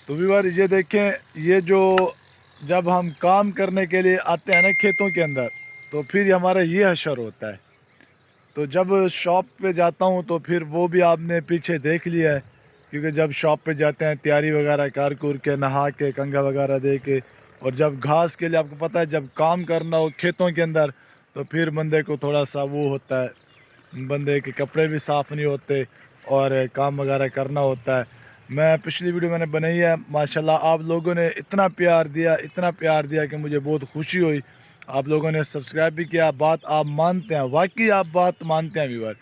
तो व्यूअर ये देखें, ये जो जब हम काम करने के लिए आते हैं ना खेतों के अंदर, तो फिर हमारा ये हशर होता है। तो जब शॉप पे जाता हूँ तो फिर वो भी आपने पीछे देख लिया है, क्योंकि जब शॉप पे जाते हैं तैयारी वगैरह कर कुर के नहा के कंघा वगैरह दे के, और जब घास के लिए आपको पता है जब काम करना हो खेतों के अंदर, तो फिर बंदे को थोड़ा सा वो होता है, बंदे के कपड़े भी साफ़ नहीं होते और काम वगैरह करना होता है। मैं पिछली वीडियो मैंने बनाई है, माशाल्लाह आप लोगों ने इतना प्यार दिया कि मुझे बहुत खुशी हुई। आप लोगों ने सब्सक्राइब भी किया, बात आप मानते हैं, वाकई आप बात मानते हैं व्यूअर।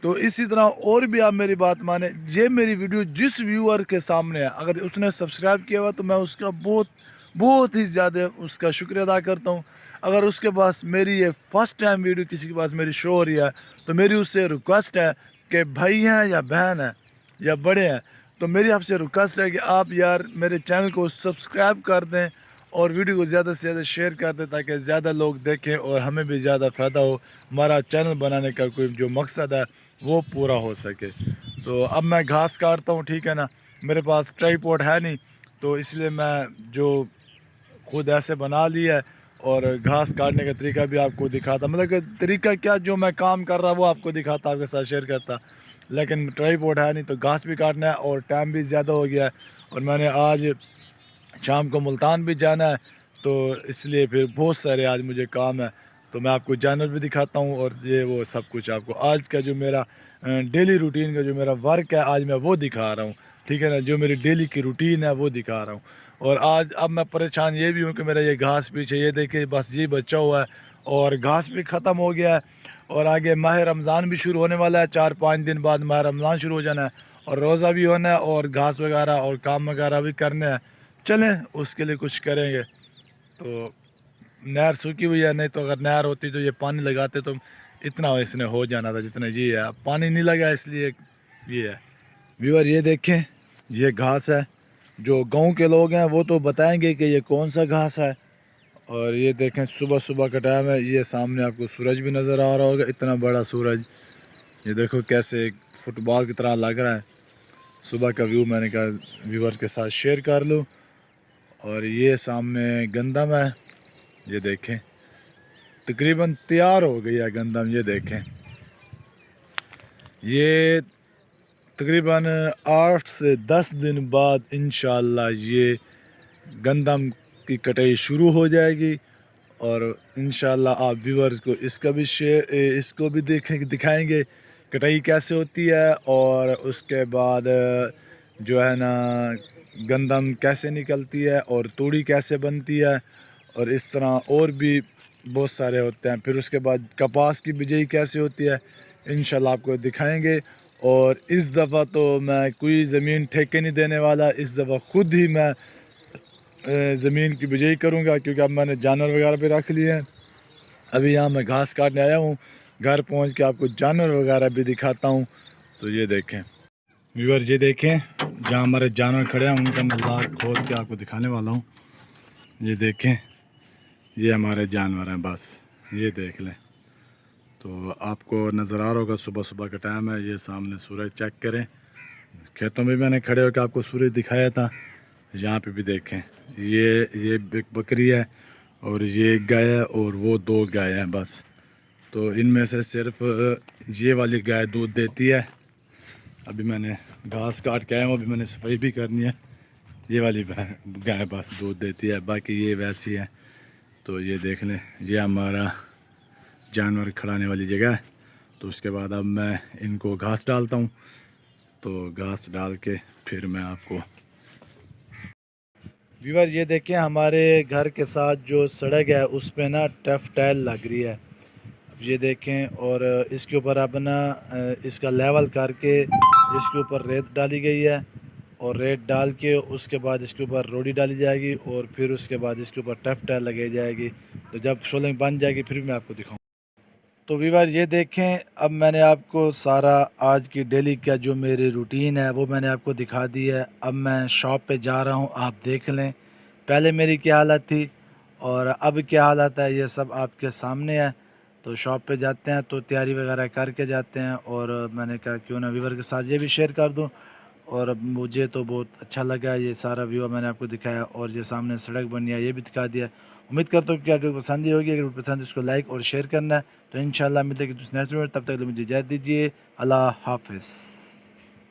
तो इसी तरह और भी आप मेरी बात माने, ये मेरी वीडियो जिस व्यूअर के सामने है अगर उसने सब्सक्राइब किया हुआ तो मैं उसका बहुत बहुत ही ज़्यादा उसका शुक्रिया अदा करता हूँ। अगर उसके पास मेरी ये फर्स्ट टाइम वीडियो किसी के पास मेरी शो हो रही है, तो मेरी उससे रिक्वेस्ट है कि भाई हैं या बहन है या बड़े हैं, तो मेरी आपसे रिक्वेस्ट है कि आप यार मेरे चैनल को सब्सक्राइब कर दें और वीडियो को ज़्यादा से ज़्यादा शेयर कर दें, ताकि ज़्यादा लोग देखें और हमें भी ज़्यादा फ़ायदा हो, हमारा चैनल बनाने का कोई जो मकसद है वो पूरा हो सके। तो अब मैं घास काटता हूँ, ठीक है ना, मेरे पास ट्राइपॉड है नहीं, तो इसलिए मैं जो खुद ऐसे बना लिया है, और घास काटने का तरीका भी आपको दिखाता, मतलब कि तरीका क्या जो मैं काम कर रहा वो आपको दिखाता, आपके साथ शेयर करता। लेकिन ट्राइपॉड है नहीं, तो घास भी काटना है और टाइम भी ज़्यादा हो गया है, और मैंने आज शाम को मुल्तान भी जाना है, तो इसलिए फिर बहुत सारे आज मुझे काम है। तो मैं आपको जानवर भी दिखाता हूँ और ये वो सब कुछ आपको आज का जो मेरा डेली रूटीन का जो मेरा वर्क है आज मैं वो दिखा रहा हूँ, ठीक है ना, जो मेरी डेली की रूटीन है वो दिखा रहा हूँ। और आज अब मैं परेशान ये भी हूँ कि मेरा ये घास पीछे ये देखे बस ये बचा हुआ है, और घास भी ख़त्म हो गया है, और आगे माह रमज़ान भी शुरू होने वाला है, 4-5 दिन बाद माह रमज़ान शुरू हो जाना है, और रोज़ा भी होना है और घास वगैरह और काम वगैरह भी करने हैं। चलें उसके लिए कुछ करेंगे। तो नहर सूखी हुई है, नहीं तो अगर नहर होती तो ये पानी लगाते तो इतना इसने हो जाना था जितना ये है, अब पानी नहीं लगा इसलिए ये है। व्यूअर ये देखें, ये घास है, जो गांव के लोग हैं वो तो बताएंगे कि ये कौन सा घास है। और ये देखें सुबह सुबह का टाइम है, ये सामने आपको सूरज भी नज़र आ रहा होगा, इतना बड़ा सूरज, ये देखो कैसे फुटबॉल की तरह लग रहा है। सुबह का व्यू मैंने कहा व्यूअर्स के साथ शेयर कर लूँ। और ये सामने गंदम है, ये देखें तकरीबन तैयार हो गई है गंदम, ये देखें ये तकरीबन 8 से 10 दिन बाद इंशाल्लाह ये गंदम की कटाई शुरू हो जाएगी। और इंशाल्लाह आप व्यूअर्स को इसका भी इसको भी दिखाएंगे कटाई कैसे होती है, और उसके बाद जो है ना गंदम कैसे निकलती है और तूड़ी कैसे बनती है, और इस तरह और भी बहुत सारे होते हैं। फिर उसके बाद कपास की बिजाई कैसे होती है इंशाल्लाह आपको दिखाएंगे। और इस दफ़ा तो मैं कोई ज़मीन ठेके नहीं देने वाला, इस दफ़ा ख़ुद ही मैं ज़मीन की बिजाई करूँगा, क्योंकि अब मैंने जानवर वगैरह भी रख लिए हैं। अभी यहाँ मैं घास काटने आया हूँ, घर पहुँच के आपको जानवर वगैरह भी दिखाता हूँ। तो ये देखें व्यूअर, ये देखें जहाँ हमारे जानवर खड़े हैं उनका मैं लाख खोद के आपको दिखाने वाला हूँ। ये देखें ये हमारे जानवर हैं, बस ये देख लें। तो आपको नज़र आ रहा होगा सुबह सुबह का टाइम है, ये सामने सूरज चेक करें, खेतों में मैंने खड़े होकर आपको सूरज दिखाया था, यहाँ पे भी देखें ये एक बकरी है और ये एक गाय है और वो 2 गाय हैं बस। तो इनमें से सिर्फ ये वाली गाय दूध देती है। अभी मैंने घास काट के आया हूँ, अभी मैंने सफाई भी करनी है, ये वाली गाय बस दूध देती है, बाकी ये वैसी है। तो ये देख लें ये हमारा जानवर खड़ाने वाली जगह है। तो उसके बाद अब मैं इनको घास डालता हूँ, तो घास डाल के फिर मैं आपको व्यूअर ये देखें हमारे घर के साथ जो सड़क है उस पे ना टफ टाइल लग रही है, ये देखें। और इसके ऊपर अब ना इसका लेवल करके इसके ऊपर रेत डाली गई है, और रेत डाल के उसके बाद इसके ऊपर रोडी डाली जाएगी, और फिर उसके बाद इसके ऊपर टफ टाइल लगाई जाएगी। तो जब सोलंग बन जाएगी फिर मैं आपको दिखाऊँ। तो व्यूअर ये देखें अब मैंने आपको सारा आज की डेली का जो मेरी रूटीन है वो मैंने आपको दिखा दी है। अब मैं शॉप पे जा रहा हूँ, आप देख लें पहले मेरी क्या हालत थी और अब क्या हालत है, ये सब आपके सामने है। तो शॉप पे जाते हैं तो तैयारी वगैरह करके जाते हैं, और मैंने कहा क्यों ना व्यूअर के साथ ये भी शेयर कर दूँ। اور اب مجھے تو بہت اچھا لگا یہ سارا ویو میں نے آپ کو دکھایا، اور جو سامنے سڑک بنی ہے یہ بھی دکھا دیا۔ امید کرتا ہوں کہ آپ کو پسند ہی ہوگی، اگر پسند ہے اس کو لائک اور شیئر کرنا ہے۔ تو انشاءاللہ ملتے ہیں کہ نیکسٹ ویڈیو، تب تک کے لیے مجھے اجازت دیجیے، اللہ حافظ۔